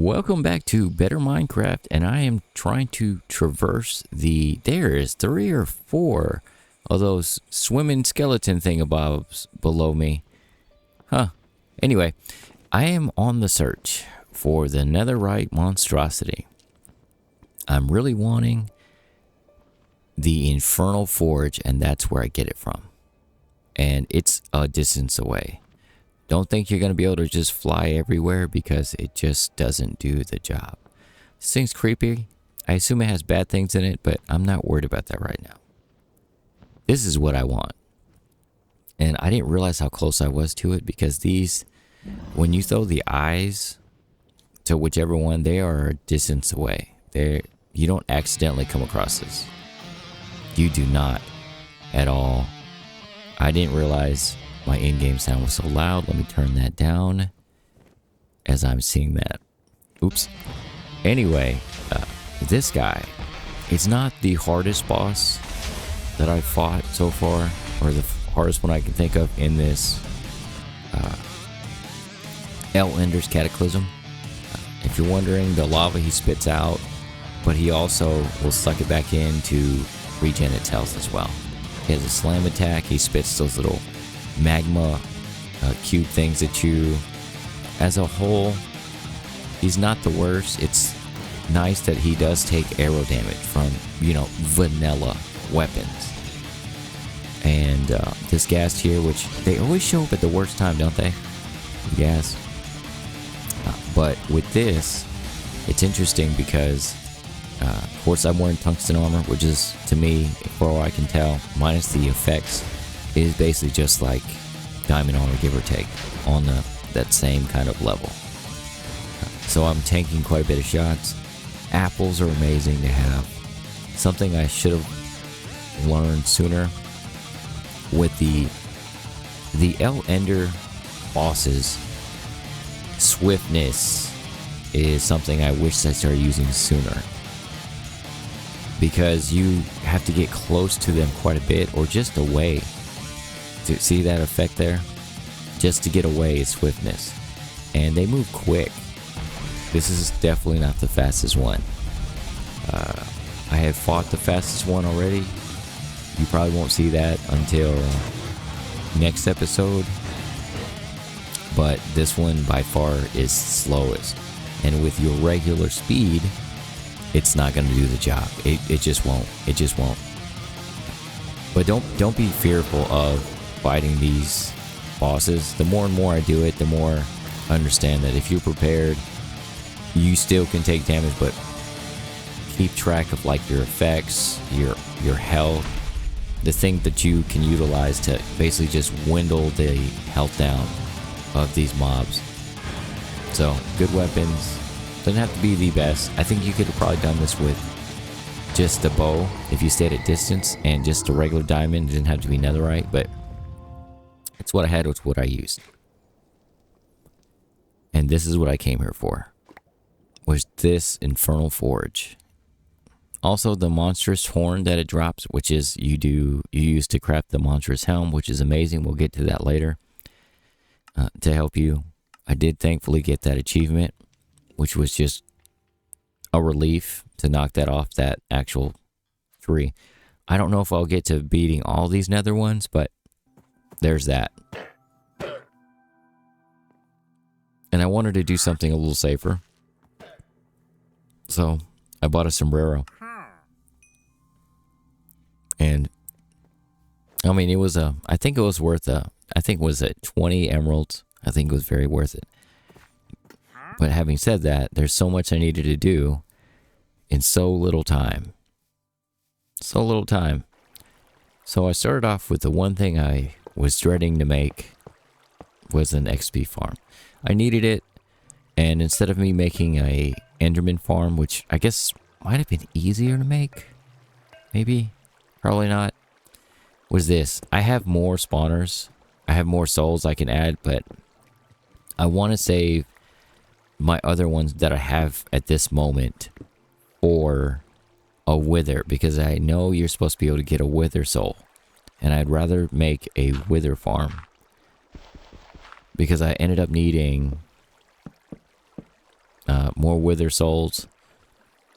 Welcome back to Better Minecraft, and I am trying to traverse there's 3 or 4 of those swimming skeleton thingamabobs below me. Anyway, I am on the search for the netherite monstrosity. I'm really wanting the infernal forge, and that's where I get it from. And it's a distance away. Don't think you're going to be able to just fly everywhere because it just doesn't do the job. This thing's creepy. I assume it has bad things in it, but I'm not worried about that right now. This is what I want. And I didn't realize how close I was to it because these, when you throw the eyes to whichever one, they are a distance away. You don't accidentally come across this. You do not at all. I didn't realize my in-game sound was so loud. Let me turn that down as I'm seeing that. Oops. Anyway, this guy, it's not the hardest boss that I've fought so far, or the hardest one I can think of in this Ender's Cataclysm. If you're wondering, the lava he spits out, but he also will suck it back in to regen its health as well. He has a slam attack. He spits those little magma cube things at you. As a whole, he's not the worst. It's nice that he does take arrow damage from, vanilla weapons. And this ghast here, which they always show up at the worst time, don't they? Gas. But with this, it's interesting because of course I'm wearing tungsten armor, which is, to me, for all I can tell, minus the effects, is basically just like diamond armor, give or take, on that same kind of level. So I'm tanking quite a bit of shots. Apples are amazing to have. Something I should have learned sooner with the Ender bosses. Swiftness is something I wish I started using sooner, because you have to get close to them quite a bit, or just away. To see that effect there? Just to get away is swiftness. And they move quick. This is definitely not the fastest one. I have fought the fastest one already. You probably won't see that until next episode. But this one by far is slowest. And with your regular speed, it's not going to do the job. It just won't. It just won't. But don't be fearful of fighting these bosses. The more and more I do it, the more I understand that if you're prepared, you still can take damage, but keep track of like your effects, your health, the thing that you can utilize to basically just dwindle the health down of these mobs. So good weapons. Doesn't have to be the best. I think you could have probably done this with just the bow if you stayed at distance, and just a regular diamond. It didn't have to be netherite, but it's what I had. It's what I used. And this is what I came here for, was this infernal forge. Also the monstrous horn that it drops, which is you use to craft the monstrous helm, which is amazing. We'll get to that later. To help you, I did thankfully get that achievement, which was just a relief to knock that off that actual tree. I don't know if I'll get to beating all these nether ones, but there's that. And I wanted to do something a little safer, so I bought a sombrero. And I mean, it was I think it was worth I think it was at 20 emeralds. I think it was very worth it. But having said that, there's so much I needed to do in so little time. So little time. So I started off with the one thing I was dreading to make was an XP farm. I needed it, and instead of me making a Enderman farm, which I guess might have been easier to make, maybe, probably not, was this. I have more spawners. I have more souls I can add, but I want to save my other ones that I have at this moment for a wither, because I know you're supposed to be able to get a wither soul, and I'd rather make a wither farm, because I ended up needing more wither souls.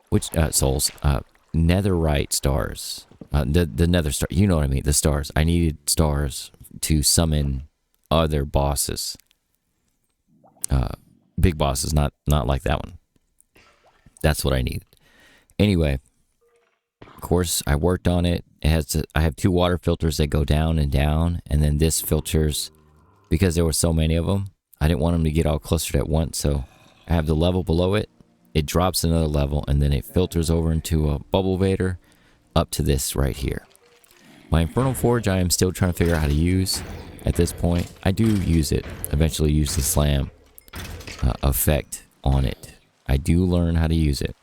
Which, netherite stars. The nether star, you know what I mean, the stars. I needed stars to summon other bosses. Big bosses, not like that one. That's what I needed. Anyway, of course, I worked on it. I have 2 water filters that go down, and then this filters, because there were so many of them, I didn't want them to get all clustered at once, so I have the level below it. It drops another level, and then it filters over into a bubble vader up to this right here. My Infernal Forge, I am still trying to figure out how to use at this point. I do use it, eventually use the slam effect on it. I do learn how to use it,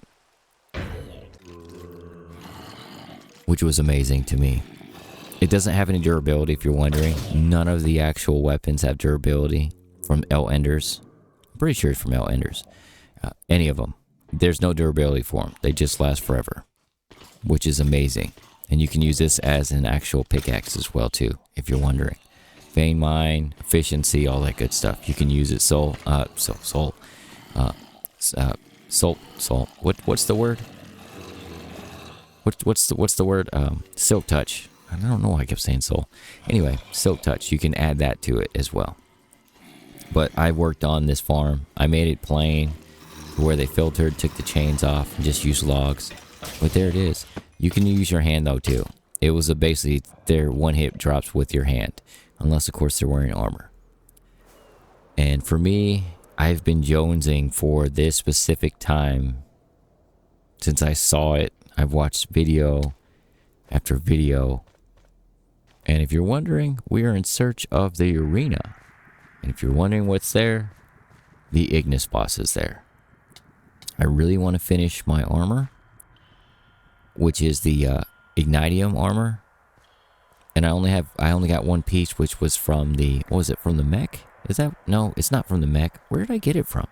which was amazing to me. It doesn't have any durability, if you're wondering. None of the actual weapons have durability from El Enders. I'm pretty sure it's from El Enders. Any of them. There's no durability for them. They just last forever, which is amazing. And you can use this as an actual pickaxe as well, too, if you're wondering. Vein mine, efficiency, all that good stuff. You can use it soul. What's the word? What's the word? Silk touch. I don't know why I kept saying soul. Anyway, silk touch. You can add that to it as well. But I worked on this farm. I made it plain, where they filtered, took the chains off, and just used logs. But there it is. You can use your hand though too. It was basically their one hit drops with your hand, unless of course they're wearing armor. And for me, I've been jonesing for this specific time since I saw it. I've watched video after video. And if you're wondering, we are in search of the arena. And if you're wondering what's there, the Ignis boss is there. I really want to finish my armor, which is the Ignitium armor. And I only got one piece, which was from the, what was it, from the mech? Is that, no, it's not from the mech. Where did I get it from?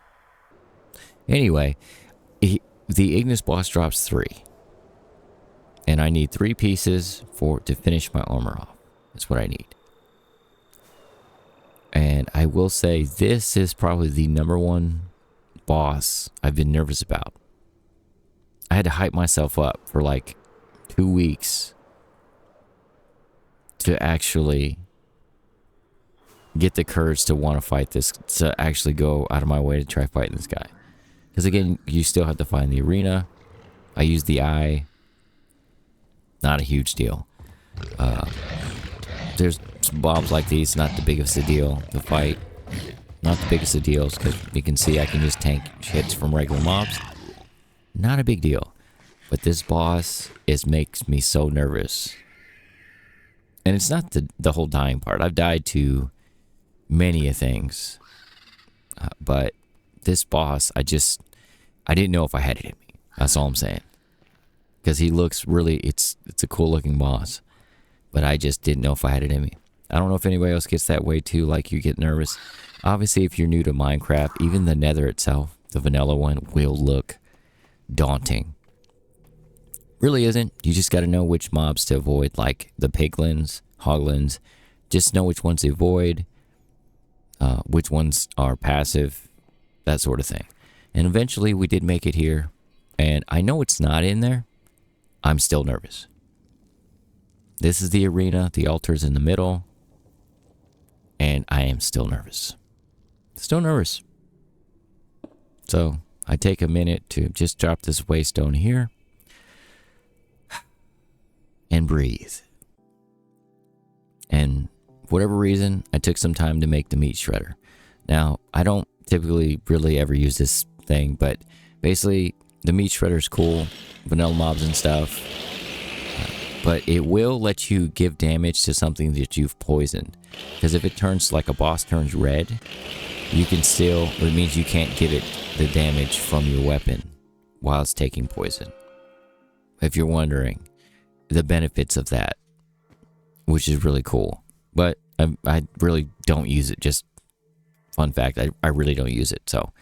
Anyway, the Ignis boss drops 3. And I need 3 pieces to finish my armor off. That's what I need. And I will say this is probably the #1 boss I've been nervous about. I had to hype myself up for like 2 weeks to actually get the courage to want to fight this, to actually go out of my way to try fighting this guy. Because again, you still have to find the arena. I used the eye. Not a huge deal. There's some mobs like these, not the biggest a deal. The fight, not the biggest of deals, because you can see I can just tank hits from regular mobs. Not a big deal. But this boss makes me so nervous. And it's not the whole dying part. I've died to many of things. But this boss, I didn't know if I had it in me. That's all I'm saying. Because he looks really, it's a cool looking boss. But I just didn't know if I had it in me. I don't know if anybody else gets that way too, like you get nervous. Obviously, if you're new to Minecraft, even the Nether itself, the vanilla one, will look daunting. Really isn't. You just got to know which mobs to avoid, like the piglins, hoglins. Just know which ones to avoid, which ones are passive, that sort of thing. And eventually, we did make it here. And I know it's not in there. I'm still nervous. This is the arena. The altar's in the middle. And I am still nervous. Still nervous. So I take a minute to just drop this waystone here. And breathe. And for whatever reason, I took some time to make the meat shredder. Now, I don't typically really ever use this thing, but basically the meat shredder is cool. Vanilla mobs and stuff. But it will let you give damage to something that you've poisoned. Because if it turns, like a boss turns red, you can still, it means you can't give it the damage from your weapon while it's taking poison. If you're wondering the benefits of that, which is really cool. But I really don't use it. Just fun fact, I really don't use it. So,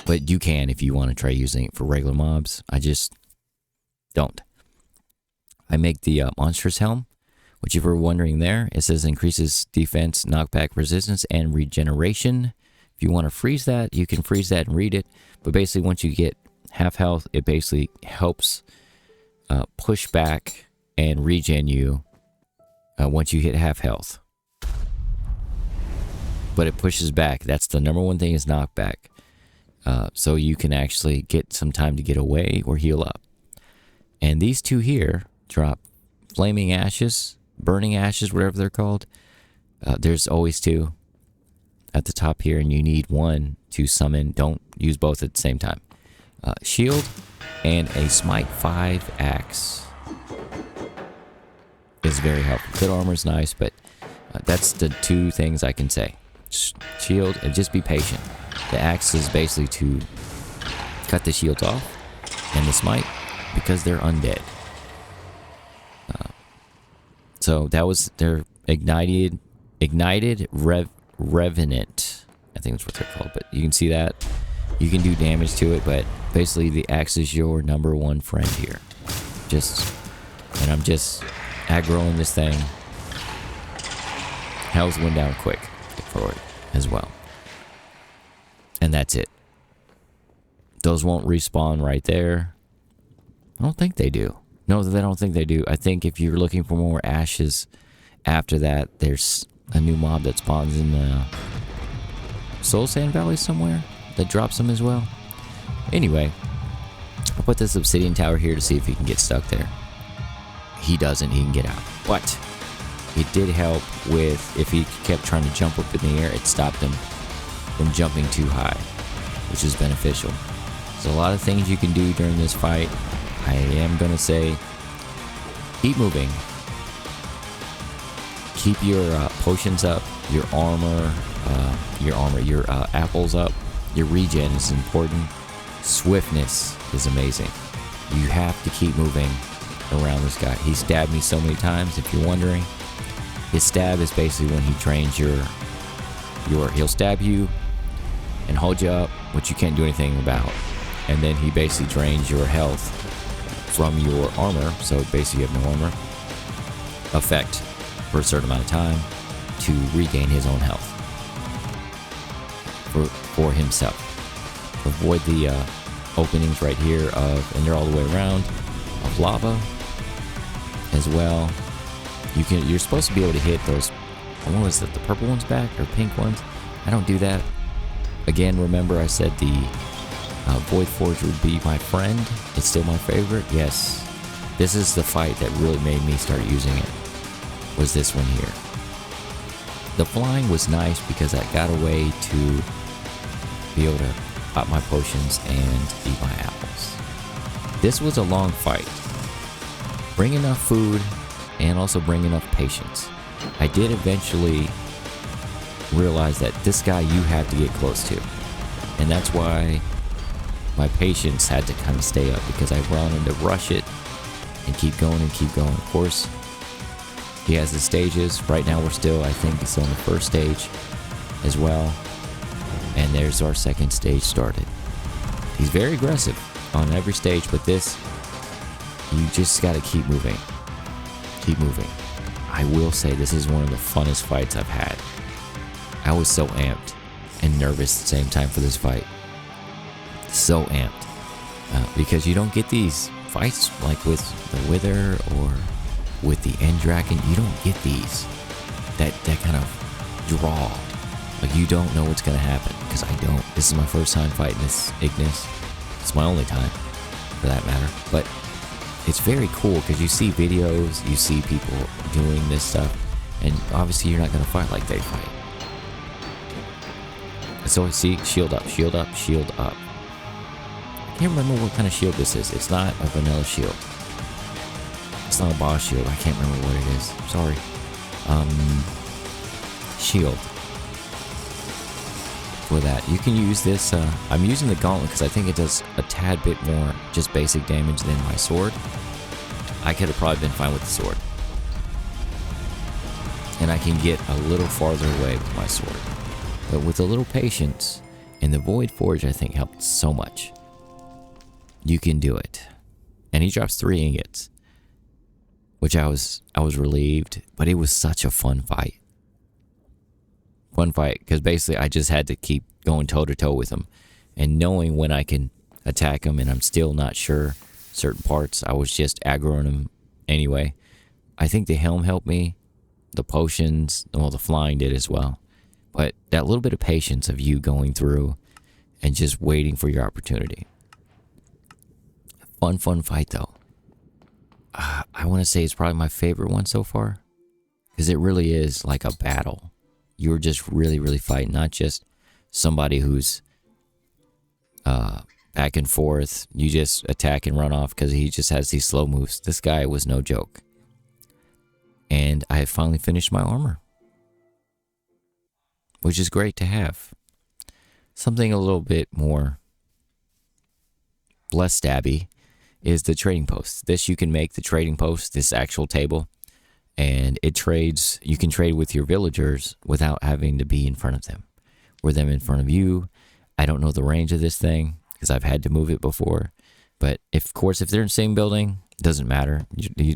but you can if you want to try using it for regular mobs. I just don't. I make the monstrous helm, which if you're wondering there, it says increases defense, knockback, resistance, and regeneration. If you want to freeze that, you can freeze that and read it. But basically, once you get half health, it basically helps push back and regen you once you hit half health. But it pushes back. That's the number one thing, is knockback. So you can actually get some time to get away or heal up. And these two here drop flaming ashes, burning ashes, whatever they're called. There's always two at the top here, and you need one to summon. Don't use both at the same time. Shield and a Smite 5 axe is very helpful. Good armor is nice, but that's the two things I can say. Shield, and just be patient. The axe is basically to cut the shields off, and the smite because they're undead. So that was their ignited revenant. I think that's what they're called, but you can see that. You can do damage to it, but basically the axe is your number one friend here. And I'm just aggroing this thing. Health went down quick for it as well. And that's it. Those won't respawn right there. I don't think they do. No, I don't think they do. I think if you're looking for more ashes after that, there's a new mob that spawns in the Soul Sand Valley somewhere that drops them as well. Anyway, I'll put this obsidian tower here to see if he can get stuck there. He doesn't. He can get out. But it did help with, if he kept trying to jump up in the air, it stopped him from jumping too high, which is beneficial. There's a lot of things you can do during this fight. I am going to say, keep moving. Keep your potions up, your armor, your apples up. Your regen is important. Swiftness is amazing. You have to keep moving around this guy. He stabbed me so many times, if you're wondering. His stab is basically when he trains he'll stab you and hold you up, which you can't do anything about. And then he basically drains your health from your armor, so basically you have no armor effect for a certain amount of time to regain his own health for himself. Avoid the openings right here and they're all the way around, of lava as well. You're supposed to be able to hit those, what was it, the purple ones back or pink ones? I don't do that. Again, remember I said the Void Forge would be my friend. It's still my favorite. Yes, this is the fight that really made me start using it, was this one here. The flying was nice because I got a way to be able to pop my potions and eat my apples. This was a long fight. Bring enough food and also bring enough patience. I did eventually realize that this guy you have to get close to, and that's why my patience had to kind of stay up, because I wanted to rush it and keep going and keep going. Of course, he has the stages. Right now we're still, I think it's on the first stage as well, and there's our second stage started. He's very aggressive on every stage, but this, you just got to keep moving. Keep moving. I will say this is one of the funnest fights I've had. I was so amped and nervous at the same time for this fight. So amped. Because you don't get these fights like with the Wither or with the End Dragon. You don't get these. That kind of draw. Like, you don't know what's going to happen. Because I don't. This is my first time fighting this Ignis. It's my only time, for that matter. But it's very cool because you see videos, you see people doing this stuff, and obviously you're not going to fight like they fight. So see, shield up, shield up, shield up. I can't remember what kind of shield this is. It's not a vanilla shield. It's not a boss shield. I can't remember what it is. Sorry. Shield. For that, you can use this. I'm using the gauntlet because I think it does a tad bit more just basic damage than my sword. I could have probably been fine with the sword. And I can get a little farther away with my sword. But with a little patience, and the Void Forge I think helped so much. You can do it. And he drops 3 ingots, which I was relieved, but it was such a fun fight. Fun fight, because basically I just had to keep going toe to toe with him, and knowing when I can attack him, and I'm still not sure certain parts. I was just aggroing him anyway. I think the helm helped me, the potions, well, the flying did as well. But that little bit of patience of you going through and just waiting for your opportunity. Fun fight though. I want to say it's probably my favorite one so far, because it really is like a battle. You're just really fighting, not just somebody who's back and forth. You just attack and run off because he just has these slow moves. This guy was no joke. And I have finally finished my armor, which is great to have. Something a little bit more less stabby is the trading post. This, you can make the trading post, this actual table, and it trades. You can trade with your villagers without having to be in front of them, or them in front of you. I don't know the range of this thing because I've had to move it before, but of course if they're in the same building, it doesn't matter.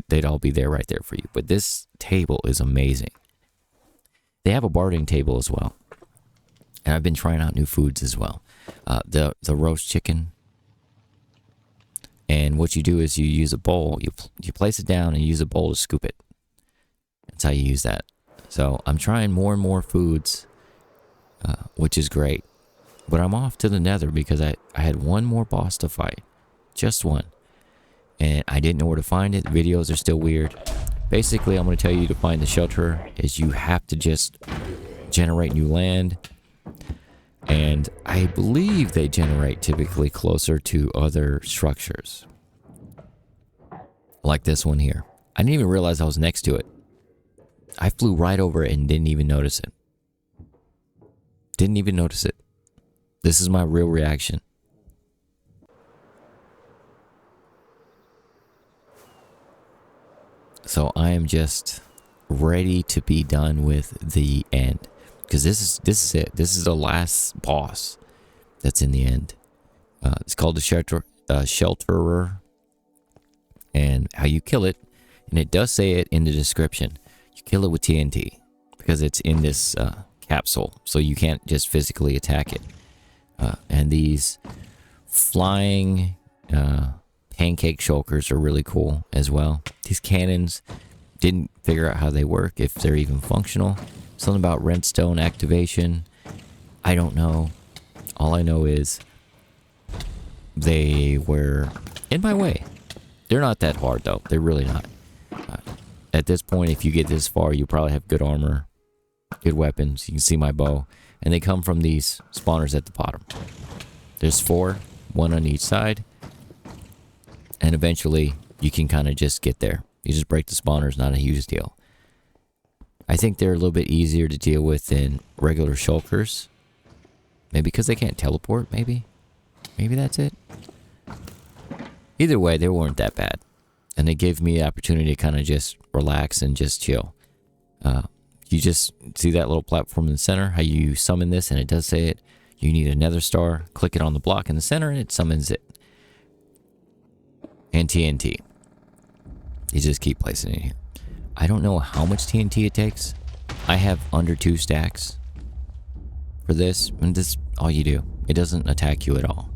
They'd all be there right there for you. But this table is amazing. They have a bartering table as well, and I've been trying out new foods as well. The roast chicken. And what you do is you use a bowl, you place it down and use a bowl to scoop it. That's how you use that. So I'm trying more and more foods, which is great. But I'm off to the nether because I had one more boss to fight. Just one. And I didn't know where to find it. The videos are still weird. Basically, I'm going to tell you to find the shelter is you have to just generate new land. And I believe they generate typically closer to other structures. Like this one here. I didn't even realize I was next to it. I flew right over it and didn't even notice it. Didn't even notice it. This is my real reaction. So I am just ready to be done with the end. Because this is it. This is the last boss that's in the end. It's called the Shelterer. And how you kill it, and it does say it in the description. You kill it with TNT because it's in this capsule, so you can't just physically attack it. And these flying pancake shulkers are really cool as well. These cannons, didn't figure out how they work, if they're even functional. Something about redstone activation, I don't know. All I know is they were in my way. They're not that hard though. They're really not. At this point, if you get this far, you probably have good armor, good weapons. You can see my bow. And they come from these spawners at the bottom. There's 4, 1 on each side. And eventually, you can kind of just get there. You just break the spawners, not a huge deal. I think they're a little bit easier to deal with than regular shulkers. Maybe because they can't teleport, maybe? Maybe that's it. Either way, they weren't that bad. And they gave me the opportunity to kind of just relax and just chill. You just see that little platform in the center, how you summon this, and it does say it. You need a nether star. Click it on the block in the center, and it summons it. And TNT. You just keep placing it here. I don't know how much TNT it takes. I have under 2 stacks for this, and this is all you do. It doesn't attack you at all.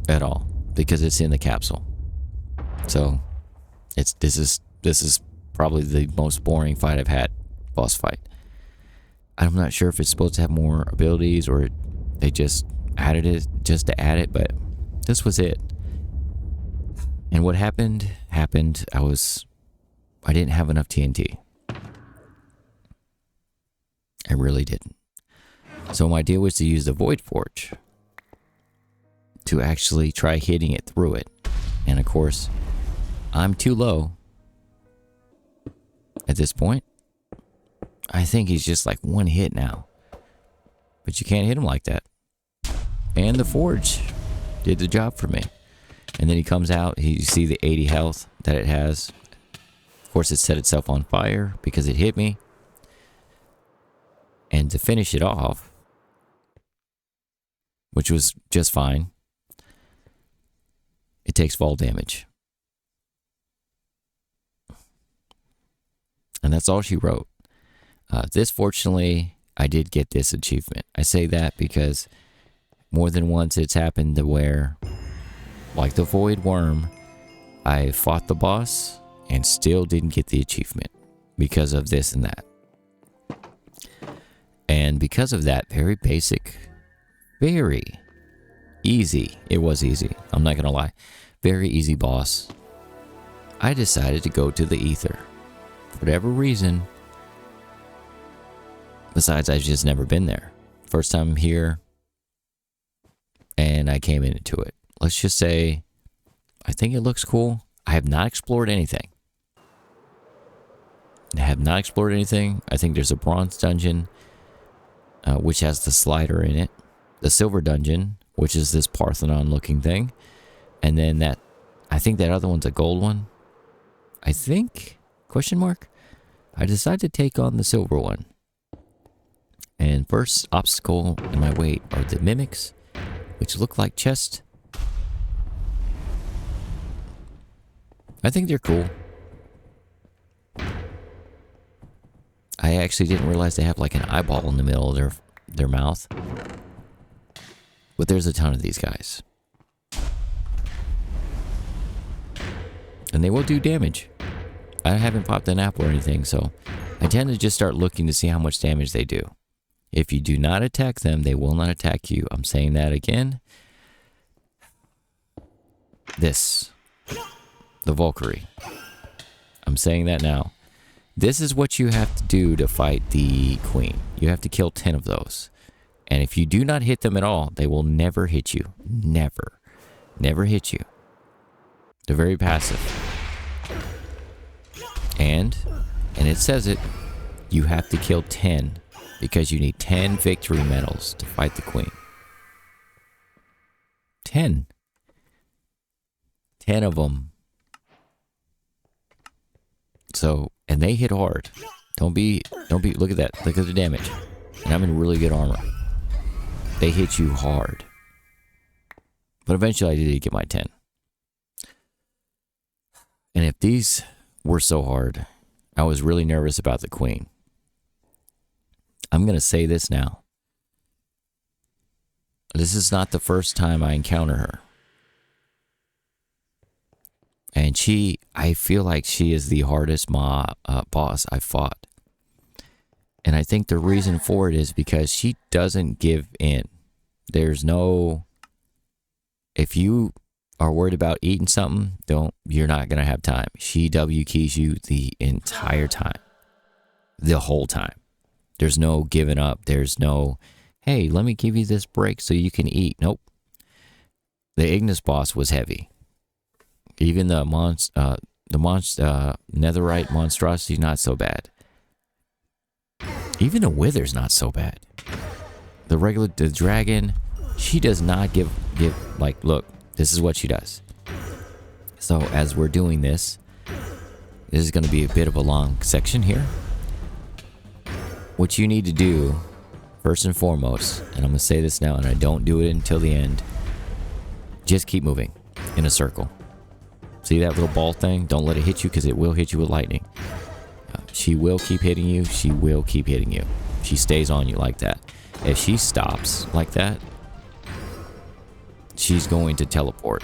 At all. Because it's in the capsule. So, this is probably the most boring fight I've had. Boss fight. I'm not sure if it's supposed to have more abilities or they just added it just to add it, but this was it. And what happened. I didn't have enough TNT. I really didn't. So my idea was to use the Void Forge to actually try hitting it through it. And of course, I'm too low at this point. I think he's just like 1 hit now. But you can't hit him like that. And the Forge did the job for me. And then he comes out, you see the 80 health that it has. Of course, it set itself on fire because it hit me. And to finish it off, which was just fine, it takes fall damage. And that's all she wrote. This, fortunately, I did get this achievement. I say that because more than once it's happened to where, like the Void Worm, I fought the boss and still didn't get the achievement because of this and that. And because of that, very basic, very easy. It was easy. I'm not going to lie. Very easy boss. I decided to go to the Ether. For whatever reason. Besides, I've just never been there. First time here. And I came into it. Let's just say, I think it looks cool. I have not explored anything. I think there's a bronze dungeon, which has the slider in it. The silver dungeon, which is this Parthenon looking thing. And then that, I think that other one's a gold one. I think, question mark? I decided to take on the silver one. And first obstacle in my way are the mimics, which look like chests. I think they're cool. I actually didn't realize they have like an eyeball in the middle of their mouth. But there's a ton of these guys. And they will do damage. I haven't popped an apple or anything, so I tend to just start looking to see how much damage they do. If you do not attack them, they will not attack you. I'm saying that again. This. The Valkyrie. I'm saying that now. This is what you have to do to fight the queen. You have to kill 10 of those. And if you do not hit them at all, they will never hit you. Never. Never hit you. They're very passive. And it says it, you have to kill 10 because you need 10 victory medals to fight the queen. 10. 10 of them. So, and they hit hard. Don't be, look at that. Look at the damage. And I'm in really good armor. They hit you hard. But eventually I did get my 10. And if these were so hard, I was really nervous about the queen. I'm going to say this now. This is not the first time I encounter her. And I feel like she is the hardest boss I've fought. And I think the reason for it is because she doesn't give in. There's no, if you are worried about eating something, you're not going to have time. She W keys you the entire time. The whole time. There's no giving up. There's no, hey, let me give you this break so you can eat. Nope. The Ignis boss was heavy. Even the netherite monstrosity, not so bad. Even the wither's not so bad. The dragon, she does not give like, look, this is what she does. So as we're doing this is going to be a bit of a long section here. What you need to do, first and foremost, and I'm going to say this now and I don't do it until the end, just keep moving in a circle. See that little ball thing? Don't let it hit you because it will hit you with lightning. She will keep hitting you. She will keep hitting you. She stays on you like that. If she stops like that, she's going to teleport.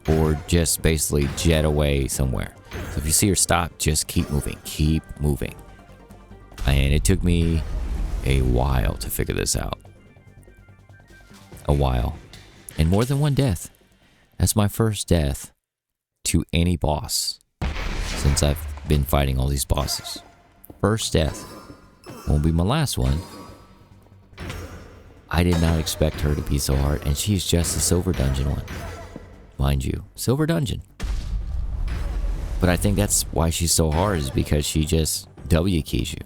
Or just basically jet away somewhere. So if you see her stop, just keep moving. Keep moving. And it took me a while to figure this out. A while. And more than one death. That's my first death to any boss since I've been fighting all these bosses. First death. Won't be my last one. I did not expect her to be so hard, and she's just a silver dungeon one. Mind you, silver dungeon. But I think that's why she's so hard, is because she just W keys you.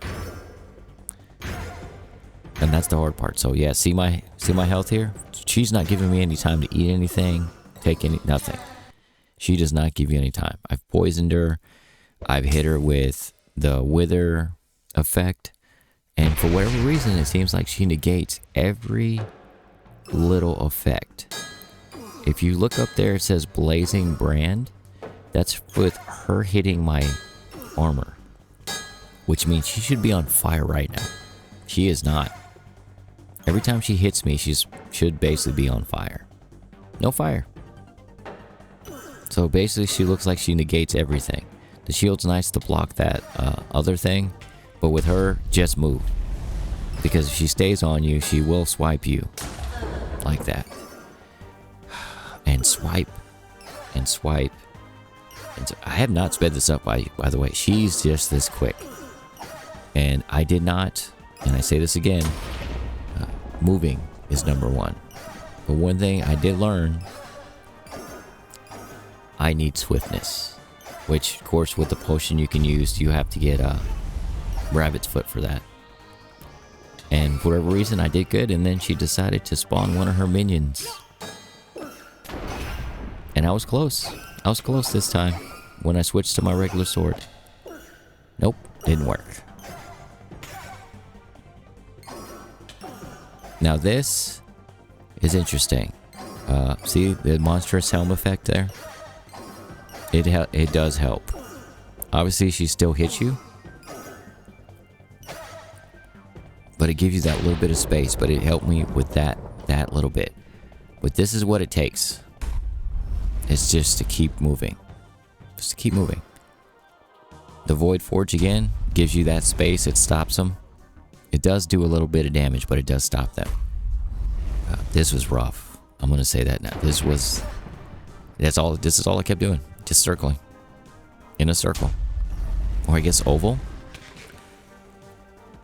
And that's the hard part. So yeah, see my health here? She's not giving me any time to eat anything, nothing. She does not give you any time. I've poisoned her. I've hit her with the wither effect. And for whatever reason, it seems like she negates every little effect. If you look up there, it says Blazing Brand. That's with her hitting my armor. Which means she should be on fire right now. She is not. Every time she hits me, she should basically be on fire. No fire. So basically, she looks like she negates everything. The shield's nice to block that other thing, but with her, just move. Because if she stays on you, she will swipe you. Like that. And swipe. And swipe. And so I have not sped this up, by the way. She's just this quick. And I did not, and I say this again, moving is number one. But one thing I did learn, I need swiftness. Which, of course, with the potion you can use, you have to get rabbit's foot for that. And for whatever reason, I did good, and then she decided to spawn one of her minions. And I was close. I was close this time when I switched to my regular sword. Nope, didn't work. Now this is interesting. See the monstrous helm effect there? It does help. Obviously, she still hits you. But it gives you that little bit of space. But it helped me with that little bit. But this is what it takes. It's just to keep moving. Just to keep moving. The Void Forge again gives you that space. It stops them. It does do a little bit of damage, but it does stop them. This was rough. I'm going to say that now. This is all I kept doing. Just circling. In a circle. Or I guess oval.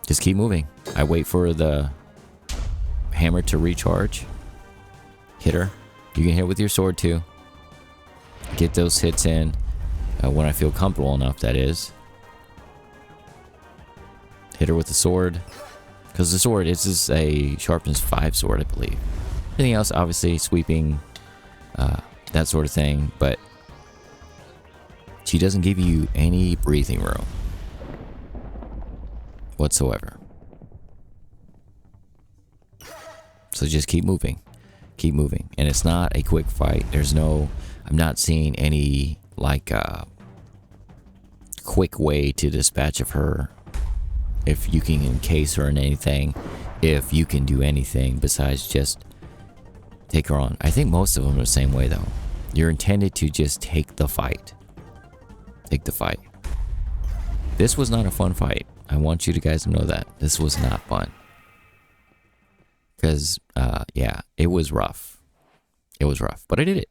Just keep moving. I wait for the hammer to recharge. Hit her. You can hit with your sword too. Get those hits in. When I feel comfortable enough, that is. Hit her with the sword. Because the sword is a sharpness 5 sword, I believe. Anything else, obviously, sweeping, that sort of thing. But she doesn't give you any breathing room whatsoever. So just keep moving. Keep moving. And it's not a quick fight. I'm not seeing any, like, quick way to dispatch of her. If you can encase her in anything, if you can do anything besides just take her on. I think most of them are the same way, though. You're intended to just take the fight. Take the fight. This was not a fun fight. I want you guys to know that. This was not fun. Because, yeah, it was rough. It was rough. But I did it.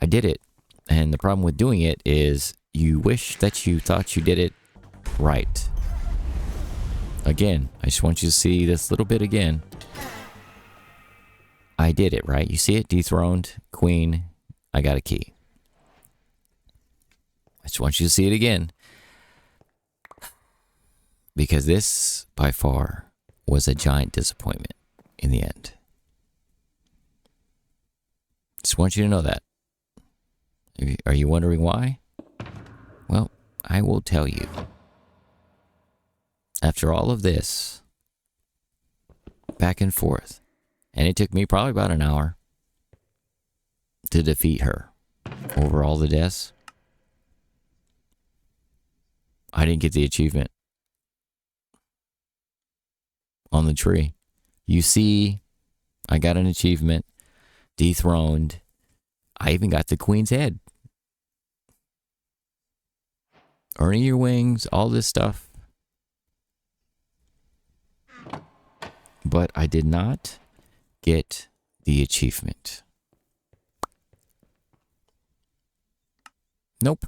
I did it. And the problem with doing it is you wish that you thought you did it right. Again, I just want you to see this little bit again. I did it, right? You see it? Dethroned, queen. I got a key. I just want you to see it again. Because this, by far, was a giant disappointment in the end. Just want you to know that. Are you wondering why? Well, I will tell you. After all of this, back and forth, and it took me probably about an hour to defeat her over all the deaths, I didn't get the achievement on the tree. You see, I got an achievement, dethroned. I even got the queen's head. Earning your wings, all this stuff. But I did not get the achievement. Nope.